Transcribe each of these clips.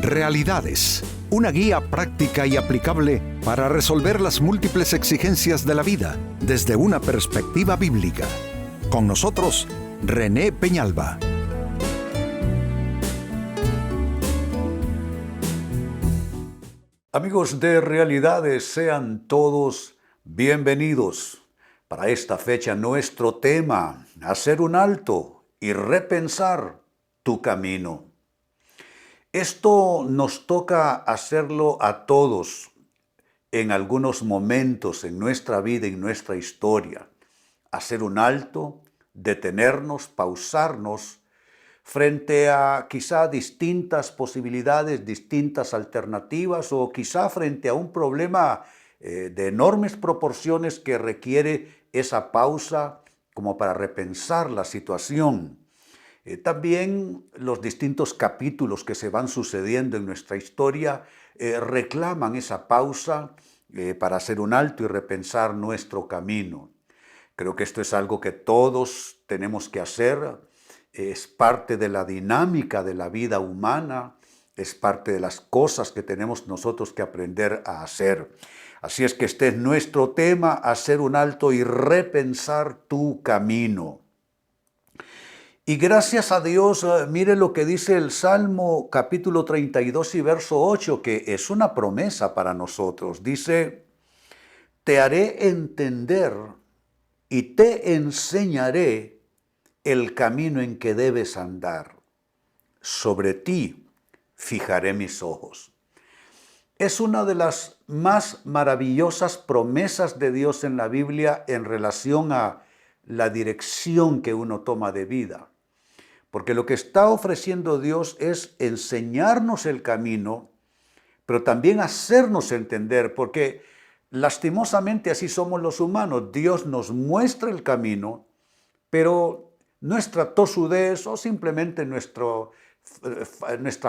Realidades, una guía práctica y aplicable para resolver las múltiples exigencias de la vida desde una perspectiva bíblica. Con nosotros, René Peñalba. Amigos de Realidades, sean todos bienvenidos. Para esta fecha nuestro tema, hacer un alto y repensar tu camino. Esto nos toca hacerlo a todos en algunos momentos en nuestra vida, en nuestra historia. Hacer un alto, detenernos, pausarnos frente a quizá distintas posibilidades, distintas alternativas o quizá frente a un problema de enormes proporciones que requiere esa pausa como para repensar la situación. También los distintos capítulos que se van sucediendo en nuestra historia reclaman esa pausa para hacer un alto y repensar nuestro camino. Creo que esto es algo que todos tenemos que hacer, es parte de la dinámica de la vida humana, es parte de las cosas que tenemos nosotros que aprender a hacer. Así es que este es nuestro tema, hacer un alto y repensar tu camino. Y gracias a Dios, mire lo que dice el Salmo capítulo 32 y verso 8, que es una promesa para nosotros. Dice, te haré entender y te enseñaré el camino en que debes andar. Sobre ti fijaré mis ojos. Es una de las más maravillosas promesas de Dios en la Biblia en relación a la dirección que uno toma de vida. Porque lo que está ofreciendo Dios es enseñarnos el camino, pero también hacernos entender, porque lastimosamente así somos los humanos. Dios nos muestra el camino, pero nuestra tosudez o simplemente nuestra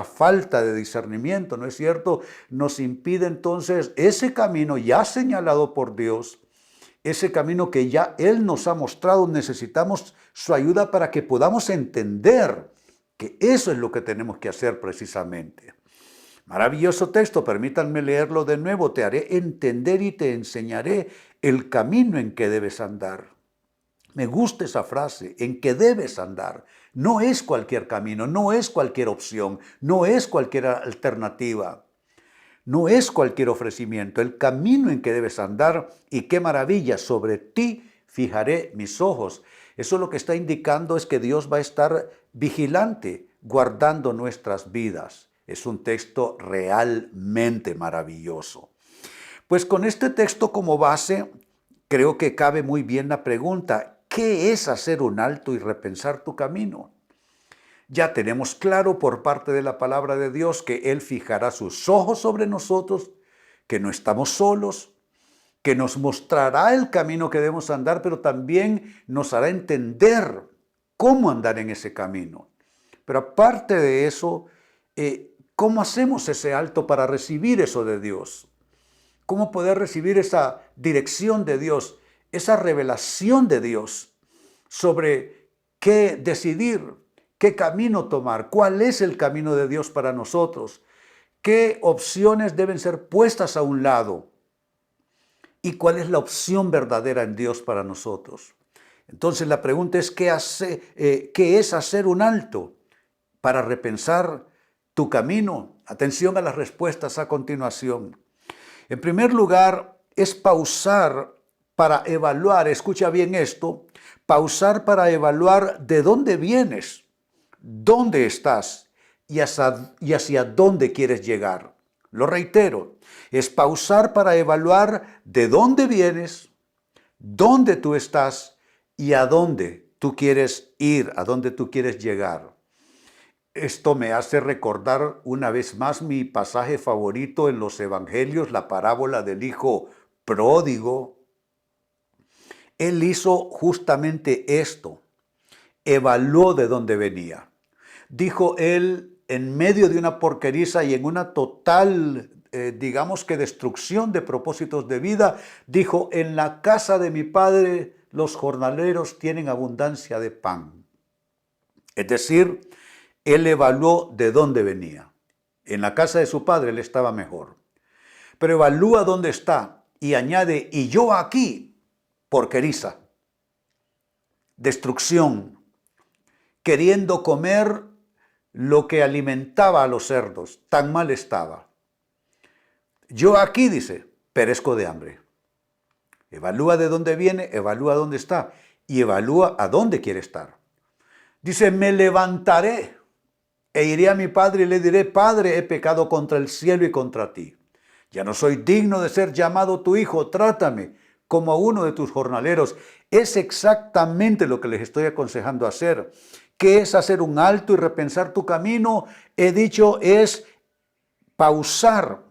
falta de discernimiento, ¿no es cierto?, nos impide entonces ese camino ya señalado por Dios, ese camino que ya Él nos ha mostrado. Necesitamos su ayuda para que podamos entender que eso es lo que tenemos que hacer precisamente. Maravilloso texto, permítanme leerlo de nuevo. Te haré entender y te enseñaré el camino en que debes andar. Me gusta esa frase, en que debes andar. No es cualquier camino, no es cualquier opción, no es cualquier alternativa. No es cualquier ofrecimiento, el camino en que debes andar, y qué maravilla, sobre ti fijaré mis ojos. Eso lo que está indicando es que Dios va a estar vigilante, guardando nuestras vidas. Es un texto realmente maravilloso. Pues con este texto como base, creo que cabe muy bien la pregunta, ¿qué es hacer un alto y repensar tu camino? Ya tenemos claro por parte de la palabra de Dios que Él fijará sus ojos sobre nosotros, que no estamos solos, que nos mostrará el camino que debemos andar, pero también nos hará entender cómo andar en ese camino. Pero aparte de eso, ¿cómo hacemos ese alto para recibir eso de Dios? ¿Cómo poder recibir esa dirección de Dios, esa revelación de Dios sobre qué decidir? ¿Qué camino tomar? ¿Cuál es el camino de Dios para nosotros? ¿Qué opciones deben ser puestas a un lado? ¿Y cuál es la opción verdadera en Dios para nosotros? Entonces la pregunta es, ¿qué es hacer un alto para repensar tu camino? Atención a las respuestas a continuación. En primer lugar, es pausar para evaluar, escucha bien esto, pausar para evaluar de dónde vienes, dónde estás y hacia dónde quieres llegar. Lo reitero, es pausar para evaluar de dónde vienes, dónde tú estás y a dónde tú quieres ir, a dónde tú quieres llegar. Esto me hace recordar una vez más mi pasaje favorito en los evangelios, la parábola del hijo pródigo. Él hizo justamente esto, evaluó de dónde venía. Dijo él, en medio de una porqueriza y en una total, digamos que destrucción de propósitos de vida, dijo, en la casa de mi padre los jornaleros tienen abundancia de pan. Es decir, él evaluó de dónde venía. En la casa de su padre él estaba mejor. Pero evalúa dónde está y añade, y yo aquí, porqueriza, destrucción, queriendo comer lo que alimentaba a los cerdos, tan mal estaba. Yo aquí, dice, perezco de hambre. Evalúa de dónde viene, evalúa dónde está y evalúa a dónde quiere estar. Dice, me levantaré e iré a mi padre y le diré, Padre, he pecado contra el cielo y contra ti. Ya no soy digno de ser llamado tu hijo, trátame como a uno de tus jornaleros. Es exactamente lo que les estoy aconsejando hacer. ¿Qué es hacer un alto y repensar tu camino? He dicho, es pausar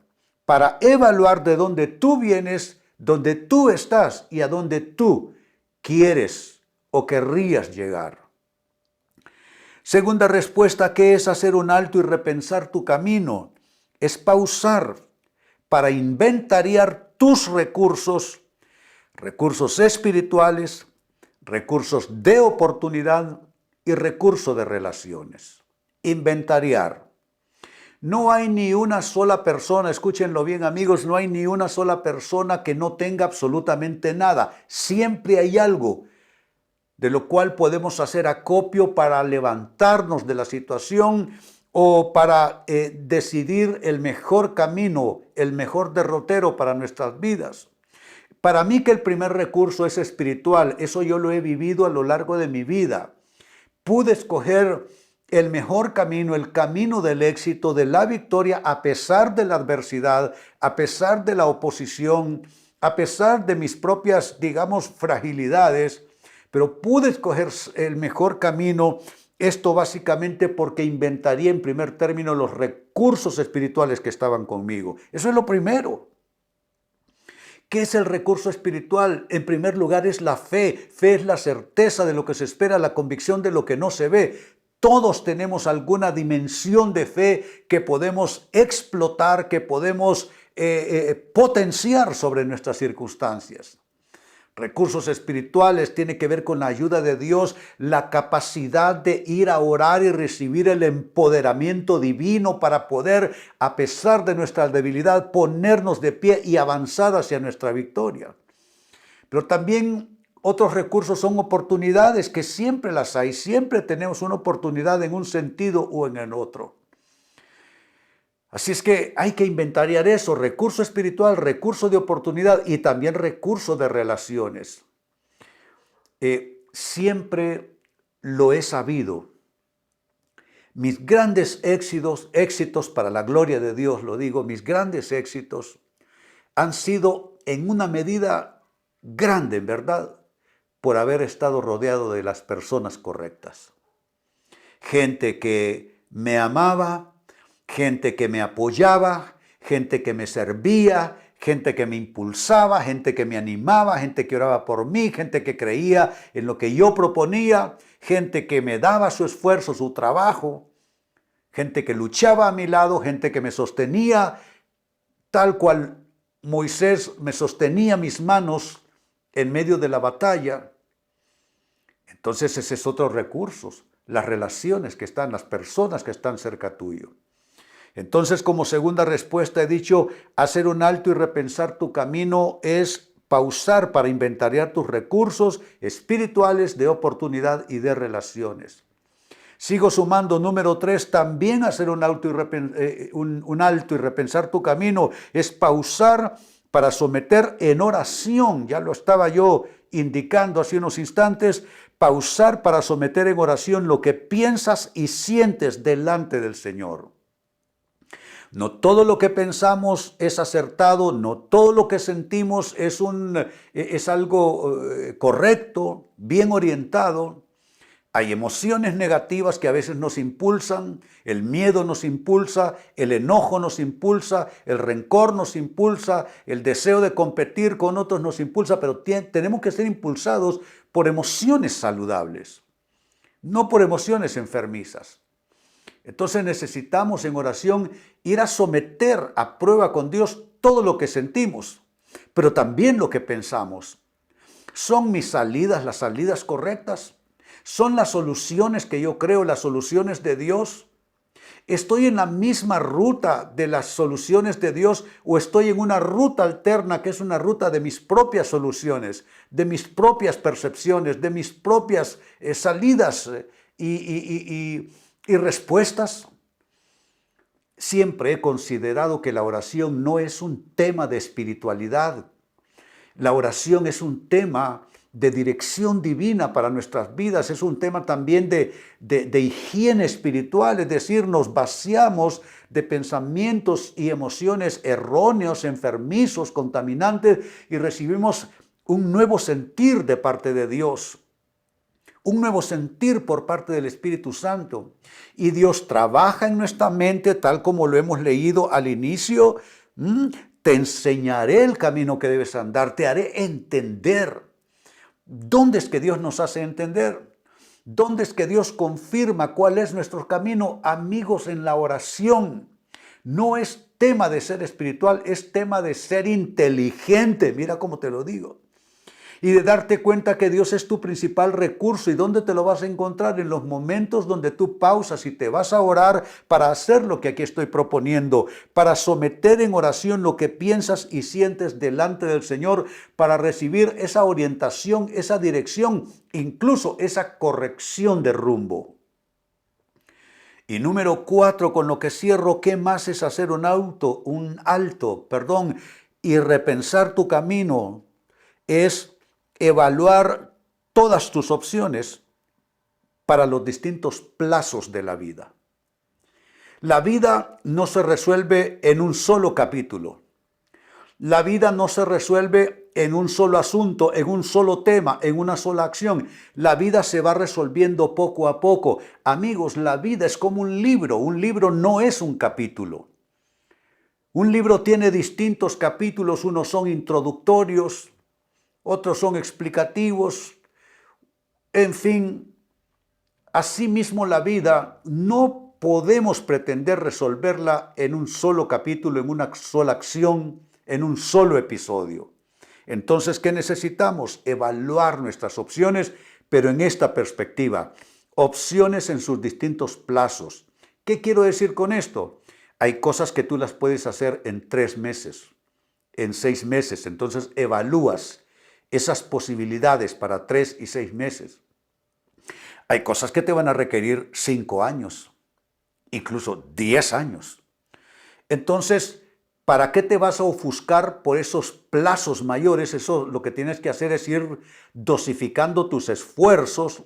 para evaluar de dónde tú vienes, dónde tú estás y a dónde tú quieres o querrías llegar. Segunda respuesta, ¿qué es hacer un alto y repensar tu camino? Es pausar para inventariar tus recursos, recursos espirituales, recursos de oportunidad y recursos de relaciones. Inventariar. No hay ni una sola persona, escúchenlo bien amigos, no hay ni una sola persona que no tenga absolutamente nada. Siempre hay algo de lo cual podemos hacer acopio para levantarnos de la situación o para decidir el mejor camino, el mejor derrotero para nuestras vidas. Para mí que el primer recurso es espiritual, eso yo lo he vivido a lo largo de mi vida. Pude escoger el mejor camino, el camino del éxito, de la victoria, a pesar de la adversidad, a pesar de la oposición, a pesar de mis propias, digamos, fragilidades, pero pude escoger el mejor camino, esto básicamente porque inventaría en primer término los recursos espirituales que estaban conmigo. Eso es lo primero. ¿Qué es el recurso espiritual? En primer lugar es la fe. Fe es la certeza de lo que se espera, la convicción de lo que no se ve. Todos tenemos alguna dimensión de fe que podemos explotar, que podemos potenciar sobre nuestras circunstancias. Recursos espirituales tiene que ver con la ayuda de Dios, la capacidad de ir a orar y recibir el empoderamiento divino para poder, a pesar de nuestra debilidad, ponernos de pie y avanzar hacia nuestra victoria. Pero también otros recursos son oportunidades, que siempre las hay, siempre tenemos una oportunidad en un sentido o en el otro. Así es que hay que inventariar eso, recurso espiritual, recurso de oportunidad y también recurso de relaciones. Siempre lo he sabido. Mis grandes éxitos para la gloria de Dios, lo digo, mis grandes éxitos han sido en una medida grande, en verdad, por haber estado rodeado de las personas correctas. Gente que me amaba, gente que me apoyaba, gente que me servía, gente que me impulsaba, gente que me animaba, gente que oraba por mí, gente que creía en lo que yo proponía, gente que me daba su esfuerzo, su trabajo, gente que luchaba a mi lado, gente que me sostenía, tal cual Moisés me sostenía mis manos en medio de la batalla. Entonces ese es otro recurso, las relaciones que están, las personas que están cerca tuyo. Entonces, como segunda respuesta he dicho, hacer un alto y repensar tu camino es pausar para inventariar tus recursos espirituales de oportunidad y de relaciones. Sigo sumando, número 3, también hacer un alto y repensar tu camino es pausar para someter en oración, ya lo estaba yo indicando hace unos instantes, pausar para someter en oración lo que piensas y sientes delante del Señor. No todo lo que pensamos es acertado, no todo lo que sentimos es algo correcto, bien orientado. Hay emociones negativas que a veces nos impulsan, el miedo nos impulsa, el enojo nos impulsa, el rencor nos impulsa, el deseo de competir con otros nos impulsa, pero tenemos que ser impulsados por emociones saludables, no por emociones enfermizas. Entonces necesitamos en oración ir a someter a prueba con Dios todo lo que sentimos, pero también lo que pensamos. ¿Son mis salidas las salidas correctas? ¿Son las soluciones que yo creo las soluciones de Dios? ¿Estoy en la misma ruta de las soluciones de Dios o estoy en una ruta alterna que es una ruta de mis propias soluciones, de mis propias percepciones, de mis propias salidas y respuestas? Siempre he considerado que la oración no es un tema de espiritualidad. La oración es un tema de dirección divina para nuestras vidas, es un tema también de higiene espiritual, es decir, nos vaciamos de pensamientos y emociones erróneos, enfermizos, contaminantes y recibimos un nuevo sentir de parte de Dios, un nuevo sentir por parte del Espíritu Santo. Y Dios trabaja en nuestra mente tal como lo hemos leído al inicio. Te enseñaré el camino que debes andar, te haré entender. ¿Dónde es que Dios nos hace entender? ¿Dónde es que Dios confirma cuál es nuestro camino? Amigos, en la oración. No es tema de ser espiritual, es tema de ser inteligente. Mira cómo te lo digo. Y de darte cuenta que Dios es tu principal recurso. ¿Y dónde te lo vas a encontrar? En los momentos donde tú pausas y te vas a orar para hacer lo que aquí estoy proponiendo, para someter en oración lo que piensas y sientes delante del Señor, para recibir esa orientación, esa dirección, incluso esa corrección de rumbo. Y número 4, con lo que cierro, ¿qué más es hacer un alto y repensar tu camino? Es evaluar todas tus opciones para los distintos plazos de la vida. La vida no se resuelve en un solo capítulo. La vida no se resuelve en un solo asunto, en un solo tema, en una sola acción. La vida se va resolviendo poco a poco. Amigos, la vida es como un libro. Un libro no es un capítulo. Un libro tiene distintos capítulos. Unos son introductorios, otros son explicativos, en fin. Asimismo, la vida no podemos pretender resolverla en un solo capítulo, en una sola acción, en un solo episodio. Entonces, ¿qué necesitamos? Evaluar nuestras opciones, pero en esta perspectiva, opciones en sus distintos plazos. ¿Qué quiero decir con esto? Hay cosas que tú las puedes hacer en 3 meses, en 6 meses, entonces evalúas esas posibilidades para 3 y 6 meses. Hay cosas que te van a requerir 5 años, incluso 10 años. Entonces, ¿para qué te vas a ofuscar por esos plazos mayores? Eso lo que tienes que hacer es ir dosificando tus esfuerzos,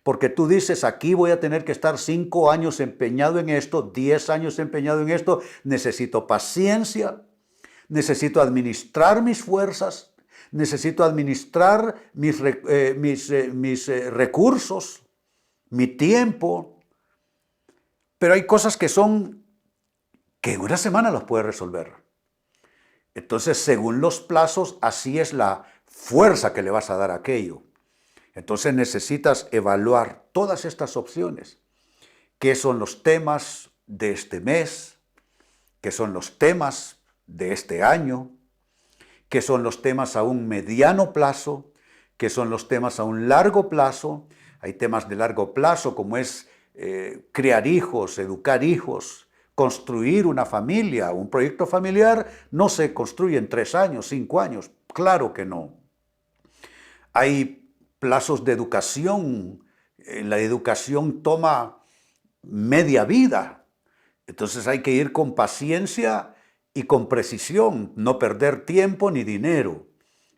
porque tú dices, aquí voy a tener que estar 5 años empeñado en esto, 10 años empeñado en esto. Necesito paciencia, necesito administrar mis fuerzas, necesito administrar mis recursos, mi tiempo. Pero hay cosas que en una semana los puedes resolver. Entonces, según los plazos, así es la fuerza que le vas a dar a aquello. Entonces necesitas evaluar todas estas opciones. ¿Qué son los temas de este mes? ¿Qué son los temas de este año? ¿Qué son los temas a un mediano plazo? ¿Qué son los temas a un largo plazo? Hay temas de largo plazo como es criar hijos, educar hijos, construir una familia. Un proyecto familiar no se construye en 3 años, 5 años. Claro que no. Hay plazos de educación. La educación toma media vida. Entonces hay que ir con paciencia y con precisión, no perder tiempo ni dinero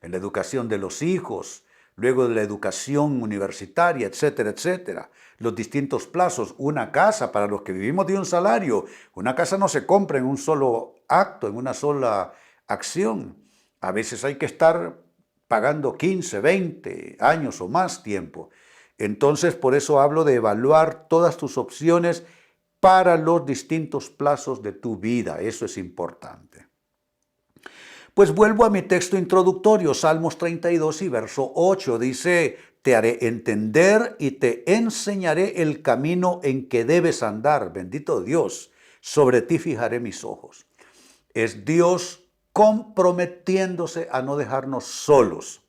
en la educación de los hijos, luego de la educación universitaria, etcétera, etcétera. Los distintos plazos, una casa para los que vivimos de un salario. Una casa no se compra en un solo acto, en una sola acción. A veces hay que estar pagando 15, 20 años o más tiempo. Entonces, por eso hablo de evaluar todas tus opciones para los distintos plazos de tu vida. Eso es importante. Pues vuelvo a mi texto introductorio, Salmos 32 y verso 8. Dice, te haré entender y te enseñaré el camino en que debes andar. Bendito Dios, sobre ti fijaré mis ojos. Es Dios comprometiéndose a no dejarnos solos,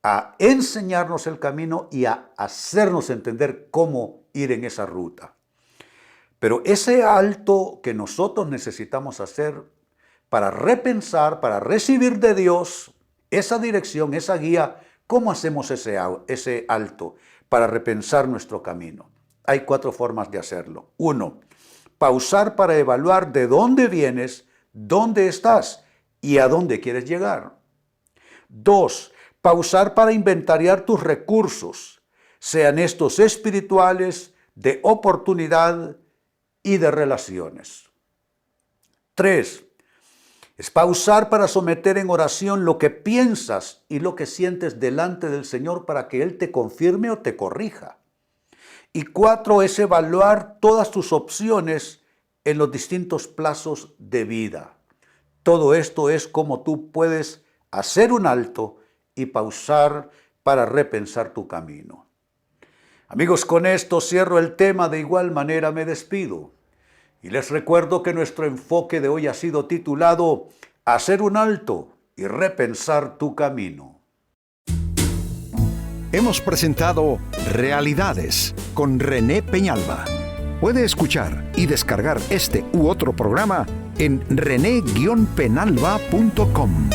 a enseñarnos el camino y a hacernos entender cómo ir en esa ruta. Pero ese alto que nosotros necesitamos hacer para repensar, para recibir de Dios esa dirección, esa guía, ¿cómo hacemos ese alto para repensar nuestro camino? Hay 4 formas de hacerlo. 1, pausar para evaluar de dónde vienes, dónde estás y a dónde quieres llegar. 2, pausar para inventariar tus recursos, sean estos espirituales, de oportunidad y de relaciones. 3, es pausar para someter en oración lo que piensas y lo que sientes delante del Señor para que Él te confirme o te corrija. Y 4, es evaluar todas tus opciones en los distintos plazos de vida. Todo esto es como tú puedes hacer un alto y pausar para repensar tu camino. Amigos, con esto cierro el tema, de igual manera me despido. Y les recuerdo que nuestro enfoque de hoy ha sido titulado Hacer un alto y repensar tu camino. Hemos presentado Realidades con René Peñalba. Puede escuchar y descargar este u otro programa en rene-penalba.com.